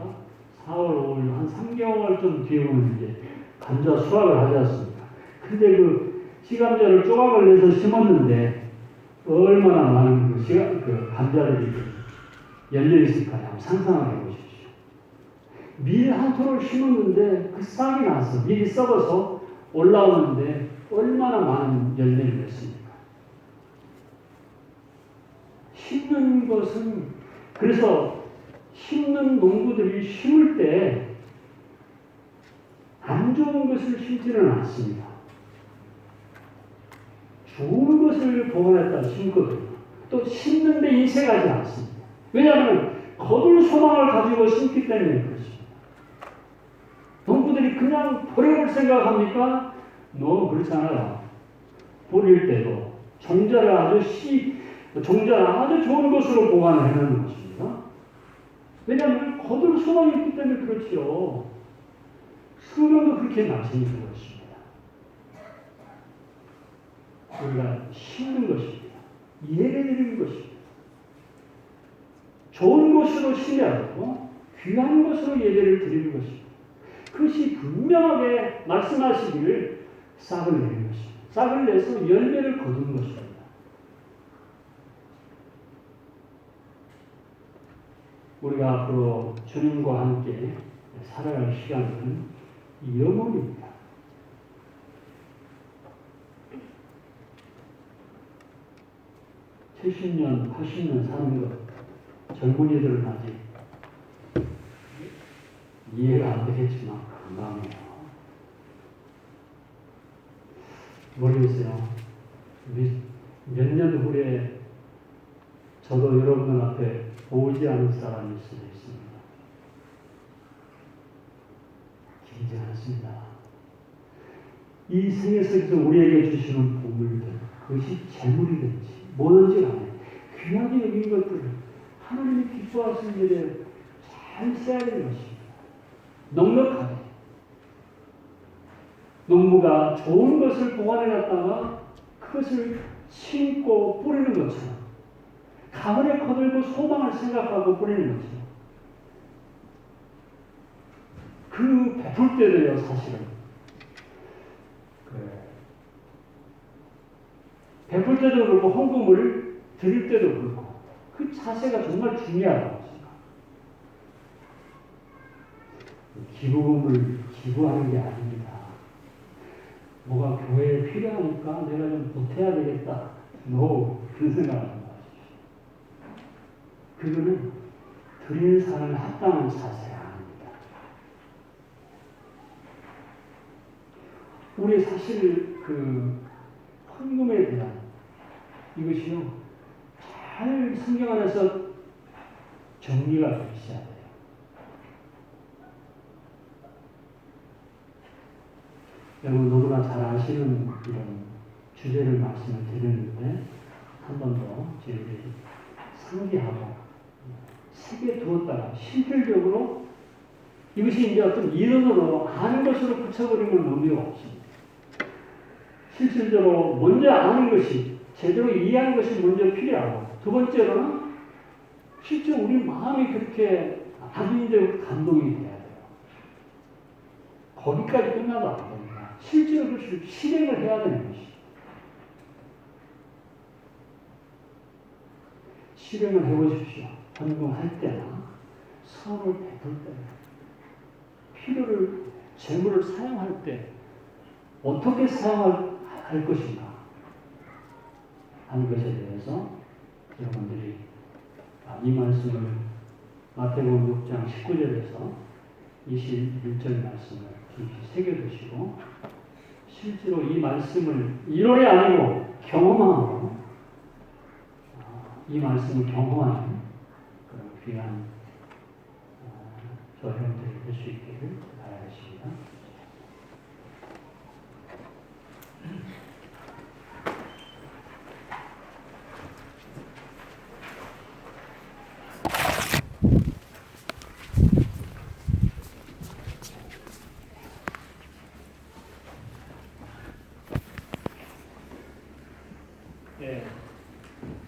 S1: 4월, 5월 한 3개월 좀 뒤에 오면 이제 감자 수확을 하지 않습니까? 근데 그 시감자를 조각을 내서 심었는데 얼마나 많은 그 감자들이 열려 있을까요? 한번 상상해 보십시오. 밀 한 톨을 심었는데 그 싹이 나서 밀이 썩어서 올라오는데 얼마나 많은 열매를 맺습니까? 심는 것은, 그래서 심는 농부들이 심을 때 안 좋은 것을 심지는 않습니다. 좋은 것을 보관했다 심거든요. 또 심는데 인색하지 않습니다. 왜냐하면 거둘 소망을 가지고 심기 때문에 그렇습니다. 농부들이 그냥 버려볼 생각합니까? 그렇잖아요. 버릴 때도 종자를 아주 좋은 것으로 보관을 해놓는 것입니다. 왜냐하면 거둘 소망이 있기 때문에 그렇지요. 성경도 그렇게 말씀해주고 있습니다. 우리가 심는 것입니다. 예배드리는 것입니다. 좋은 것으로 심어야 되고 귀한 것으로 예배를 드리는 것입니다. 그것이 분명하게 말씀하시기를 싹을 내는 것입니다. 싹을 내서 열매를 거두는 것입니다. 우리가 앞으로 주님과 함께 살아갈 시간은 영원입니다. (70년) (80년) 사는 것, 젊은이들은 아직 이해가 안 되겠지만 건강해요. 모르겠어요. 몇 년 후에 저도 여러분들 앞에 보이지 않을 사람일 수도 있습니다. 길지 않습니다. 이 생에서 우리에게 주시는 보물들, 그것이 재물이든지 뭐든지 간에 귀하게 여긴 것들을 하나님이 기뻐하시는 일에 잘 써야 되는 것입니다. 넉넉하게. 농부가 좋은 것을 보관해놨다가 그것을 심고 뿌리는 것처럼, 가을에 거들고 소망을 생각하고 뿌리는 것처럼, 그 베풀 때도요, 사실은 베풀 때도 그렇고 헌금을 드릴 때도 그렇고 그 자세가 정말 중요하다고 생각합니다. 기부금을 기부하는 게 아닙니다. 뭐가 교회에 필요하니까 내가 좀 보태야 되겠다. 그런 생각을 하지 마십시오. 그거는 드리는 사람에 합당한 자세가 아닙니다. 우리 사실 헌금에 대한 이것이요, 잘 성경 안에서 정리가 되셔야 돼요. 여러분 누구나 잘 아시는 이런 주제를 말씀을 드렸는데 한 번 더 저희들이 상기하고 새겨 두었다가 실질적으로 이것이 이제 어떤 이론으로 아는 것으로 붙여버리면 의미가 없습니다. 실질적으로 먼저 아는 것이 제대로 이해하는 것이 먼저 필요하고 두 번째로는 실제 우리 마음이 그렇게 악인적 감동이 돼야 돼요. 거기까지 끝나도 안 됩니다. 실제로 그것을 실행을 해야 되는 것이. 실행을 해보십시오. 헌금할 때나 선을 베풀 때나 재물을 사용할 때 어떻게 사용할 것인가 하는 것에 대해서 여러분들이 이 말씀을 마태복음 6장 19절에서 21절 말씀을 깊이 새겨두시고 실제로 이 말씀을 이론이 아니고 경험하고 이 말씀을 경험하는 그런 귀한 저 형들이 될 수 있기를